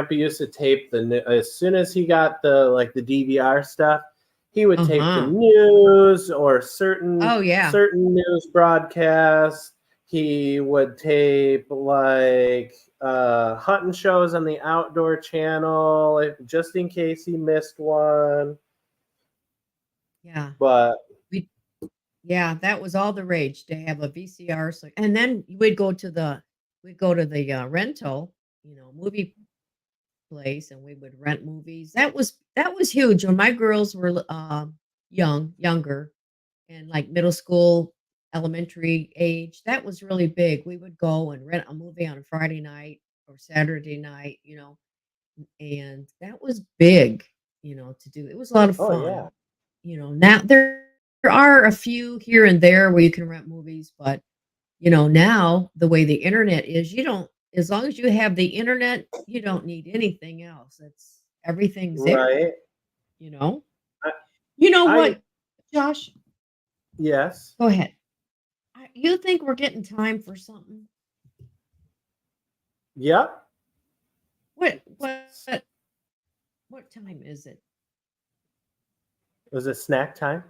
used to tape as soon as he got the DVR stuff, he would tape the Uh-huh. news or certain Oh yeah. certain news broadcasts. He would tape like hunting shows on the outdoor channel just in case he missed one. Yeah. But We Yeah, that was all the rage to have a VCR. So, and then we'd go to the rental, movie place, and we would rent movies. That was huge when my girls were younger, and like middle school, elementary age. That was really big. We would go and rent a movie on a Friday night or Saturday night, and that was big, to do. It was a lot of oh yeah, fun. Now there are a few here and there where you can rent movies, but now the way the internet is, you don't as long as you have the internet, you don't need anything else. It's everything's there, right. you know? I, You know I what, Josh? yes. Go ahead. You think we're getting time for something? Yep. What time is it? Was it snack time?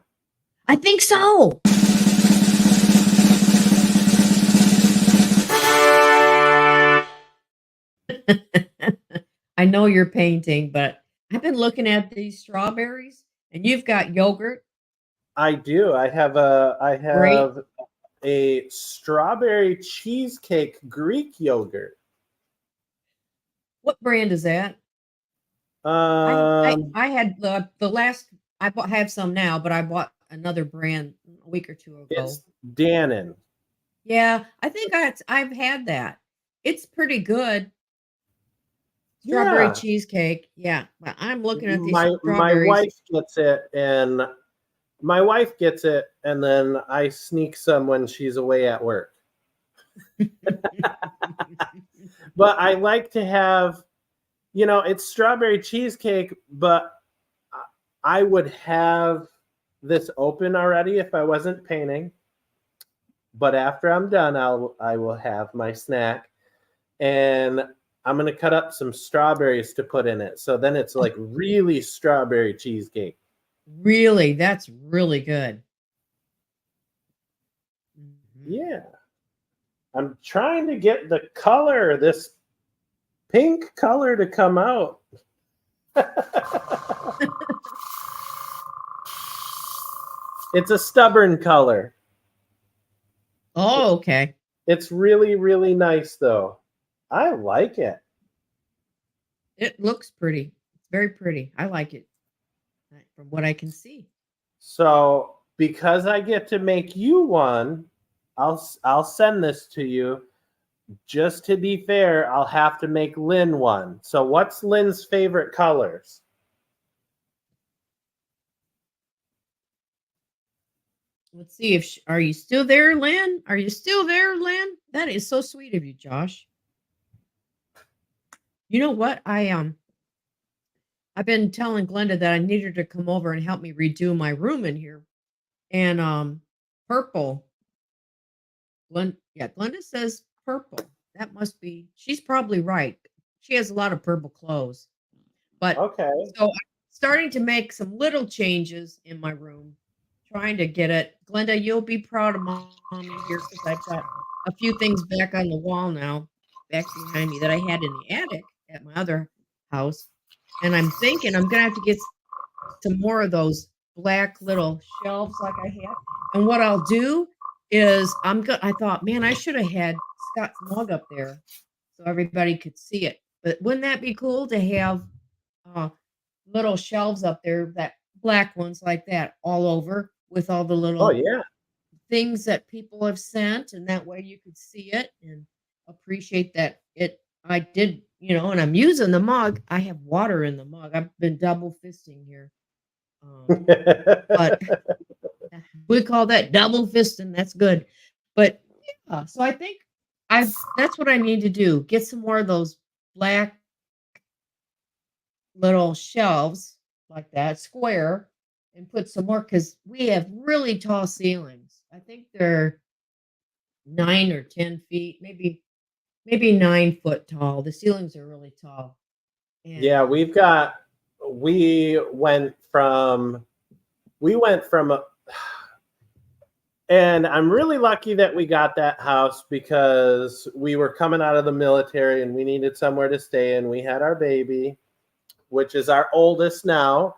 I think so. I know you're painting, but I've been looking at these strawberries, and you've got yogurt. I do. I Great. have a strawberry cheesecake Greek yogurt. What brand is that? I I Um, I had the last have some now, but I bought another brand a week or 2 ago. it's Dannon. Yeah, I think I've had that. It's pretty good. Strawberry Yeah, cheesecake. Yeah, but I'm looking at these my strawberries. wife gets it, and then I sneak some when she's away at work. But I like to have, it's strawberry cheesecake, but I would have this open already if I wasn't painting. But after I'm done, I will have my snack, and I'm gonna cut up some strawberries to put in it. So then it's Oh, like really strawberry cheesecake. really? That's really good. Mhm. Yeah. I'm trying to get this pink color to come out. It's a stubborn color. Oh, okay. It's really, really nice though. I like it. It looks pretty. It's very pretty. I like it from what I can see. So because I get to make you one, I'll send this to you. Just to be fair, I'll have to make Lynn one. So what's Lynn's favorite colors? Let's see if are you still there, Lynn? Are you still there, Lynn? That is so sweet of you, Josh. You know what? I've been telling Glenda that I need her to come over and help me redo my room in here. And purple. Yeah, Glenda says purple. That must be she's probably right. She has a lot of purple clothes. But Okay. so I'm starting to make some little changes in my room, trying to get it. Glenda, you'll be proud of mommy here because I've got a few things back on the wall now, back behind me that I had in the attic at my other house. And I'm thinking I'm gonna have to get some more of those black little shelves like I had. And what I'll do is I thought, man, I should have had Scott's mug up there so everybody could see it. But wouldn't that be cool to have uh, little shelves up there, that black ones like that, all over with all the Oh little yeah. things that people have sent, and that way you could see it and appreciate that it I did, and I'm using the mug. I have water in the mug. I've been double fisting here. But we call that double fisting. That's good. But yeah, so I think I that's what I need to do. Get some more of those black little shelves like that, square, and put some more because we have really tall ceilings. I think they're 9 or 10 feet, maybe 9 foot tall. The ceilings are really tall. And Yeah, we went from and I'm really lucky that we got that house because we were coming out of the military and we needed somewhere to stay, and we had our baby, which is our oldest now,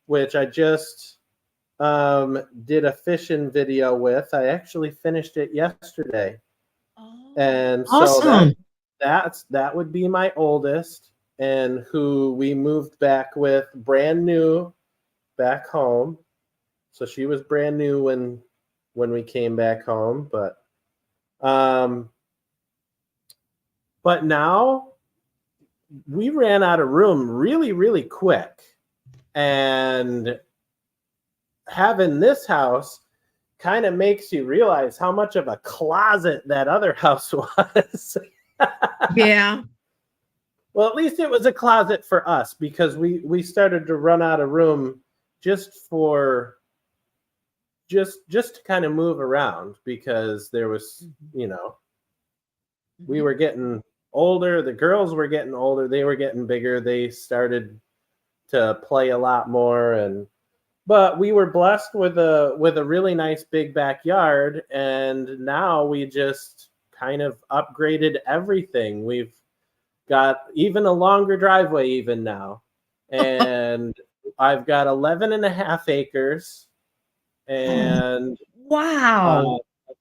which I just did a fishing video with. I actually finished it yesterday. oh, And so awesome. that would be my oldest, and who we moved back with brand new back home. So she was brand new when we came back home, but now we ran out of room really, really quick. And having this house kind of makes you realize how much of a closet that other house was. Yeah. Well, at least it was a closet for us because we started to run out of room just to kind of move around because there was, we were getting older. The girls were getting older. They were getting bigger. They started to play a lot more, but we were blessed with a really nice big backyard, and now we just kind of upgraded everything. We've got even a longer driveway even now, and I've got 11 and a half acres and Wow.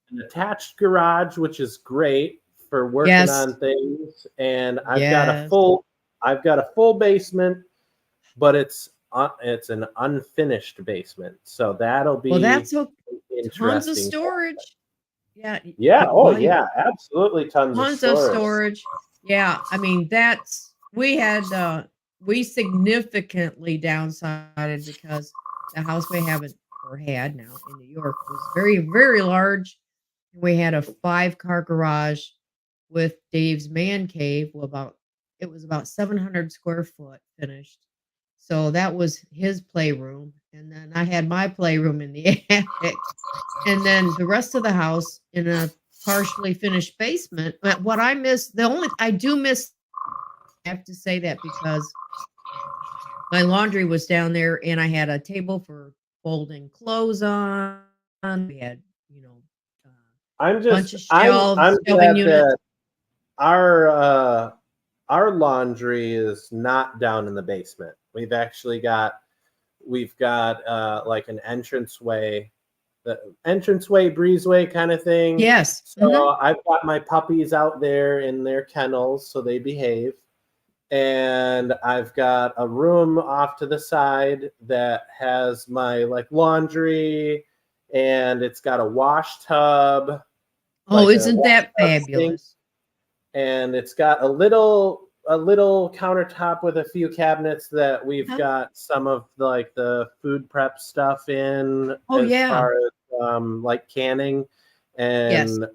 an attached garage, which is great for working Yes. on things. And I've got Yes. a full basement, but it's an unfinished basement. So that'll be Well, that's interesting. tons of storage. Yeah. Yeah. Oh, Well, yeah. Absolutely. Tons tons of of storage. storage. Yeah. I mean, we significantly downsized because the house we have or had now in New York was very, very large. We had a 5-car garage with Dave's man cave. It was about 700 square foot finished. So that was his playroom. And then I had my playroom in the attic. And then the rest of the house in a partially finished basement. But what I miss, I do miss, I have to say that because my laundry was down there and I had a table for folding clothes on. We had, uh, I'm bunch just of I'm shelves, shelving glad units. that our laundry is not down in the basement. We've got like an entranceway breezeway kind of thing. Yes. So I've got my puppies out there in their kennels, so they behave. And I've got a room off to the side that has my like laundry, and it's got a wash tub. Oh, like a isn't that wash tub sink, fabulous? and it's got a little countertop with a few cabinets that we've got some of like the food prep stuff in, Oh, as yeah. far as like canning and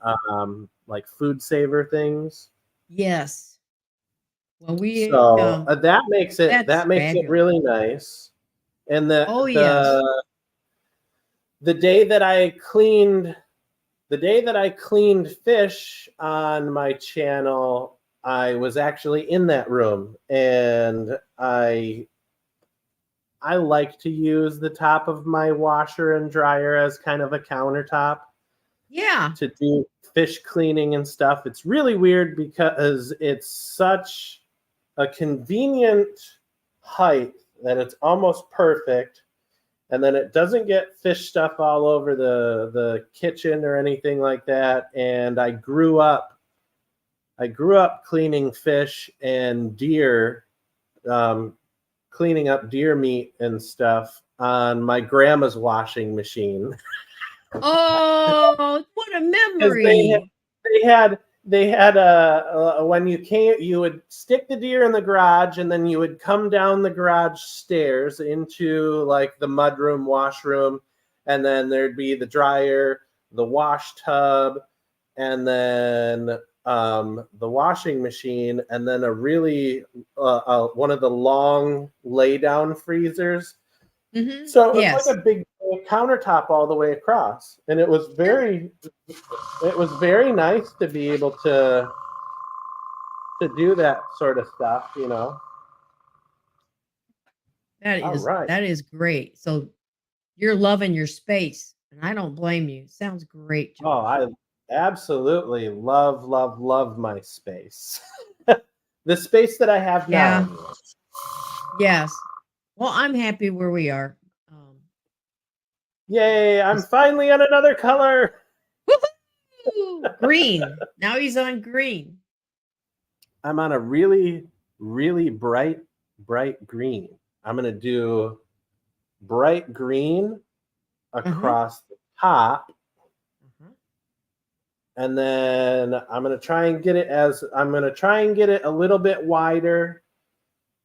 like food saver things. Yes. Well, So that makes it fabulous. really nice. And Oh, yes. the day that I cleaned fish on my channel, I was actually in that room, and I like to use the top of my washer and dryer as kind of a countertop. Yeah. To do fish cleaning and stuff. It's really weird because it's such a convenient height that it's almost perfect. and then it doesn't get fish stuff all over the kitchen or anything like that. And I grew up cleaning fish and deer, cleaning up deer meat and stuff on my grandma's washing machine. Oh, what a Because memory. they had a when you would stick the deer in the garage, and then you would come down the garage stairs into like the mudroom, washroom, and then there'd be the dryer, the wash tub, and then the washing machine, and then a really one of the long lay down freezers. So it was Yes. like a big countertop all the way across, and it was very nice to be able to do that sort of stuff, you know. All right. That is great. So you're loving your space, and I don't blame you. Sounds great, Oh, Josh. I absolutely love my space. The space that I have Yeah. now. Yes. Well, I'm happy where we are. Yay, I'm Just- finally on another color. Woohoo! Green. Now he's on green. I'm on a really bright green. I'm going to do bright green across the top. And then I'm going to try and get it a little bit wider,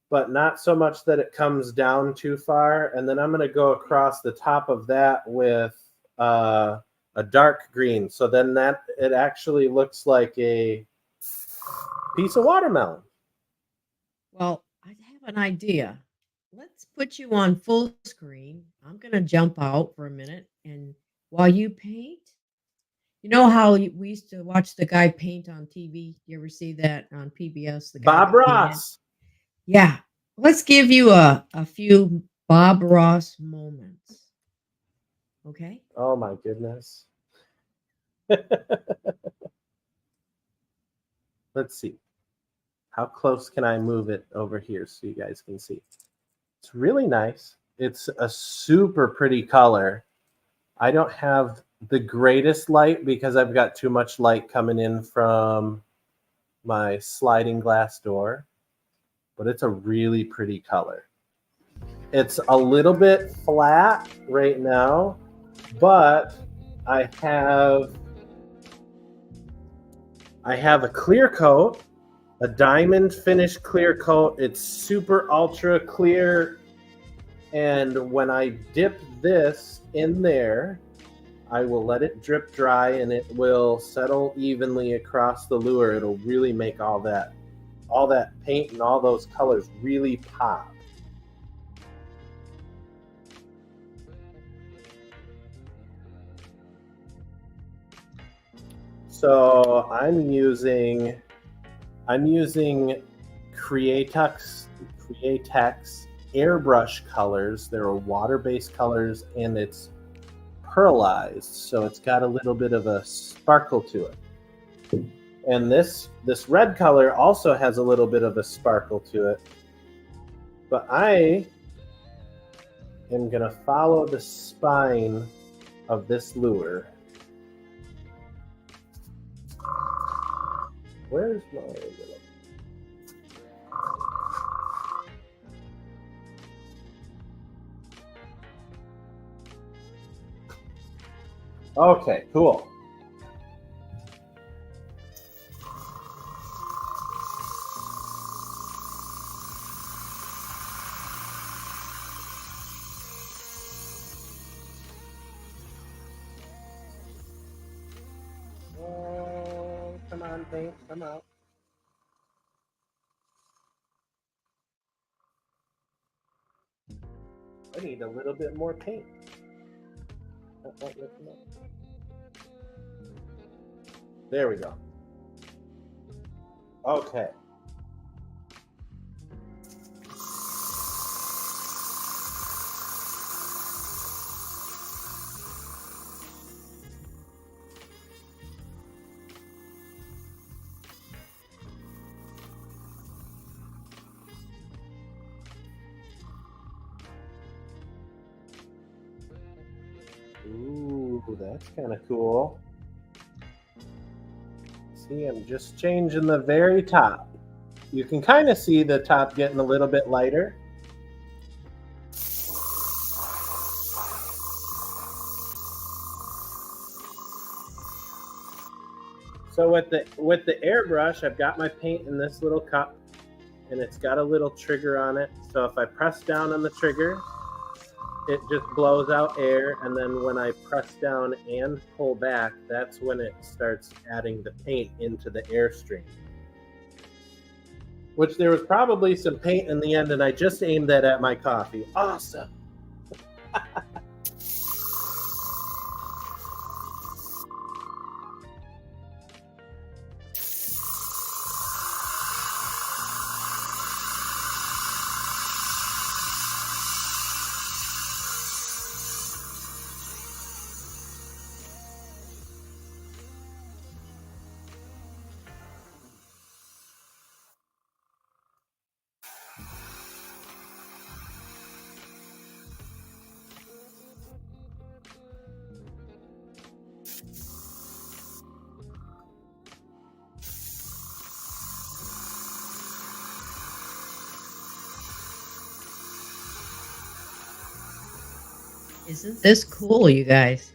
but not so much that it comes down too far. And then I'm going to go across the top of that with a dark green. So then that it actually looks like a piece of watermelon. Well, I have an idea. Let's put you on full screen. I'm going to jump out for a minute. And while you paint, you know how we used to watch the guy paint on TV? You ever see that on PBS? The guy Bob that painted? Ross. Yeah. Let's give you a few Bob Ross moments. Okay? Oh my goodness. Let's see. How close can I move it over here so you guys can see? It's really nice. It's a super pretty color. I don't have the greatest light because I've got too much light coming in from my sliding glass door, but it's a really pretty color. It's a little bit flat right now, but I have a clear coat, a diamond finish clear coat. It's super ultra clear, and when I dip this in there, I will let it drip dry, and it will settle evenly across the lure. It'll really make all that paint and all those colors really pop. So I'm using Createx airbrush colors. They're water-based colors, and it's pearlized, so it's got a little bit of a sparkle to it. And this red color also has a little bit of a sparkle to it. But I am gonna follow the spine of this lure. Where's my little... Okay, cool. Oh, come on, paint, come out. I need a little bit more paint. There we go. Okay. Ooh, that's kind of cool. See, I'm just changing the very top. You can kind of see the top getting a little bit lighter. So with the airbrush, I've got my paint in this little cup, and it's got a little trigger on it. So if I press down on the trigger, it just blows out air, and then when I press down and pull back, that's when it starts adding the paint into the airstream. Which there was probably some paint in the end, and I just aimed that at my coffee. Awesome. Isn't this cool, you guys?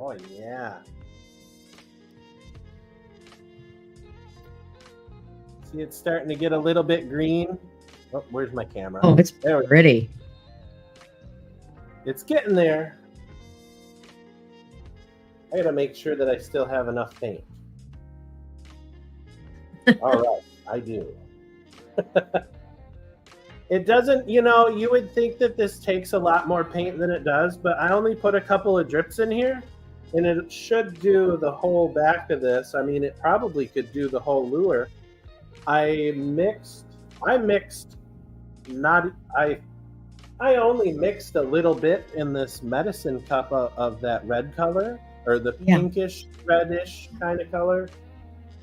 Oh, yeah. See, it's starting to get a little bit green. Oh, where's my camera? Oh, it's There we go. pretty. It's getting there. I gotta make sure that I still have enough paint. All right, I do. It doesn't, you would think that this takes a lot more paint than it does, but I only put a couple of drips in here, and it should do the whole back of this. I mean, it probably could do the whole lure. I only mixed a little bit in this medicine cup of that red color, or the pinkish reddish kind of color.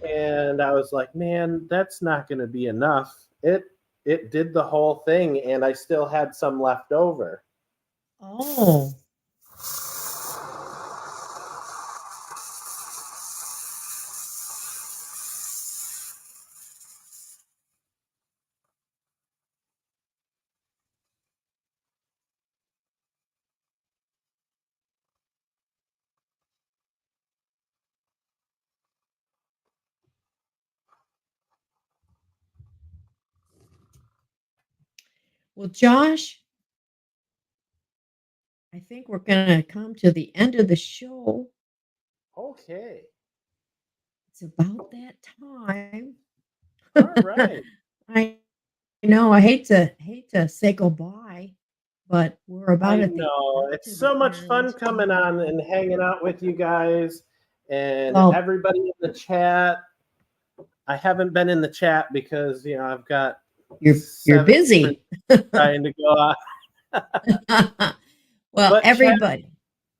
And I was like, man, that's not going to be enough. It did the whole thing, and I still had some left over. Oh. Well, Josh, I think we're going to come to the end of the show. Okay. It's about that time. All right. I know I hate to say goodbye, but we're about I at the know. to It's so the much fun end. coming on and hanging out with you guys and Well- everybody in the chat. I haven't been in the chat because, I've got You're 7 busy. trying to go on. Well, But chat- everybody.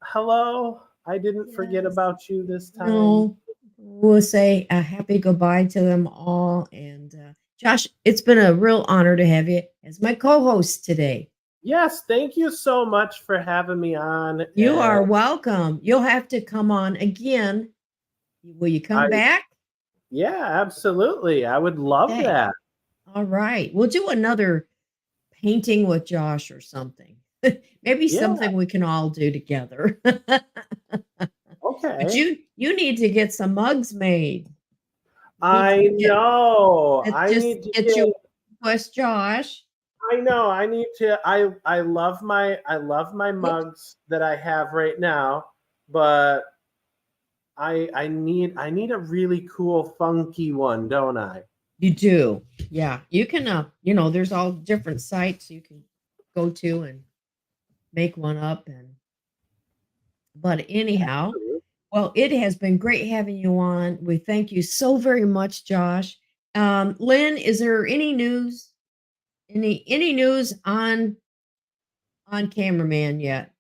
Hello. I didn't forget Yes. about you this time. No, we'll say a happy goodbye to them all. And Josh, it's been a real honor to have you as my co-host today. Yes, thank you so much for having me on. You are And welcome. You'll have to come on again. Will you come back? yeah, absolutely. I would love Okay. that. All right. We'll do another painting with Josh or something. Maybe Yeah. something we can all do together. Okay. But you need to get some mugs made. I know. I Just need to get get you West Josh. I know. I need to. I love my mugs that I have right now, but I need a really cool, funky one, don't I? You do. Yeah. You can there's all different sites you can go to and make one up but anyhow, Well, it has been great having you on. We thank you so very much, Josh. Lynn, is there any news? Any news on cameraman yet?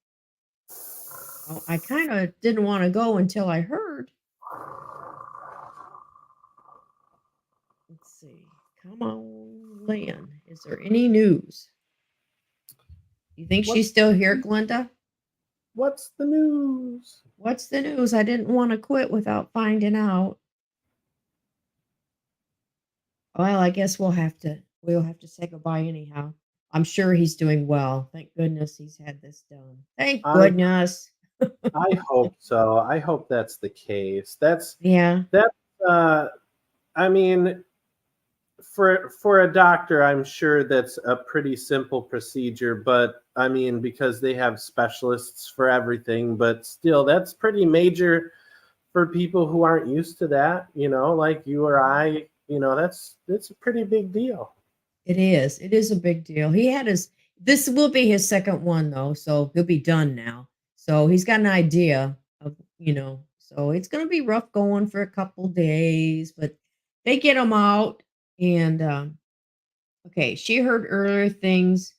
Oh, I kind of didn't want to go until I heard. Let's see. Come on, Lynn. Is there any news? You think What's, she's still here, Glenda? what's the news? What's the news? I didn't want to quit without finding out. Well, I guess we'll have to say goodbye anyhow. I'm sure he's doing well. Thank goodness he's had this done. Thank goodness. I hope so. I hope that's the case. Yeah. I mean, for a doctor, I'm sure that's a pretty simple procedure, but I mean, because they have specialists for everything, but still, that's pretty major for people who aren't used to that, like you or I, that's a pretty big deal. It is. It is a big deal. This will be his second one though, so he'll be done now. So he's got an idea of, so it's going to be rough going for a couple days, but they get him out. And okay, she heard earlier things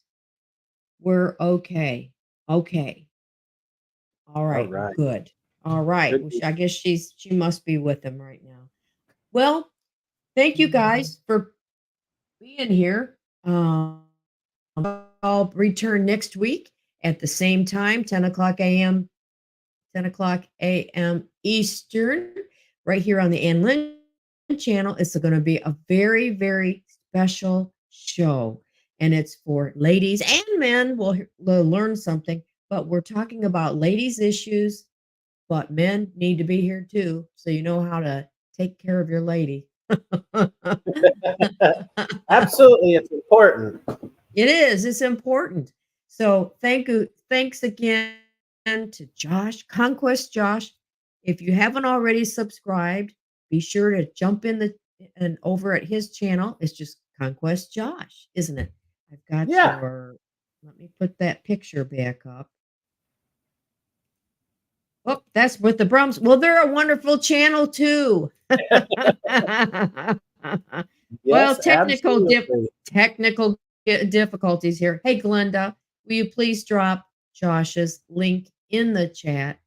were okay. Okay. All right. All right. Good. All right. Good. Well, I guess she must be with him right now. Well, thank you guys for being here. I'll return next week at the same time, 10 o'clock a.m. Eastern, right here on the Ann Lynn channel. It's going to be a very, very special show, and it's for ladies and men. We'll learn something, but we're talking about ladies' issues, but men need to be here too, so you know how to take care of your lady. Absolutely, it's important. It is. It's important. So thanks again to Josh, Conquest Josh. If you haven't already subscribed, be sure to jump in and over at his channel. It's just Conquest Josh, isn't it? I've got let me put that picture back up. Oh, that's with the Brums. Well, they're a wonderful channel too. Well, technical difficulties here. Hey, Glenda, will you please drop Josh's link in the chat?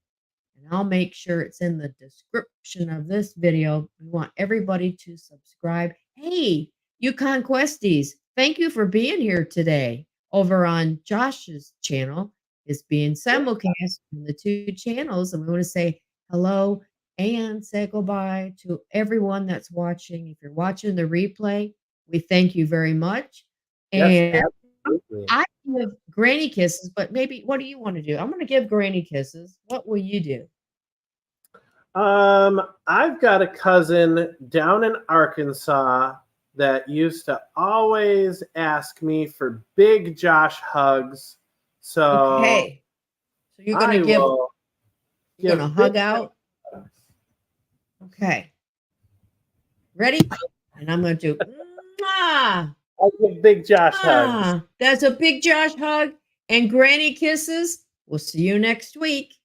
And I'll make sure it's in the description of this video. We want everybody to subscribe. Hey, you Conquesties, thank you for being here today. Over on Josh's channel is being simulcast on the two channels. And we want to say hello and say goodbye to everyone that's watching. If you're watching the replay, we thank you very much. Yes, And absolutely. I give granny kisses, but maybe what do you want to do? I'm going to give granny kisses. What will you do? I've got a cousin down in Arkansas that used to always ask me for big Josh hugs. So Okay. So you're going to you're going to hug out. Okay. Ready? And I'm going to do mwah. I'll give big Josh hugs. That's a big Josh hug and granny kisses. We'll see you next week.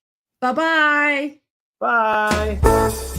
Bye-bye. Bye.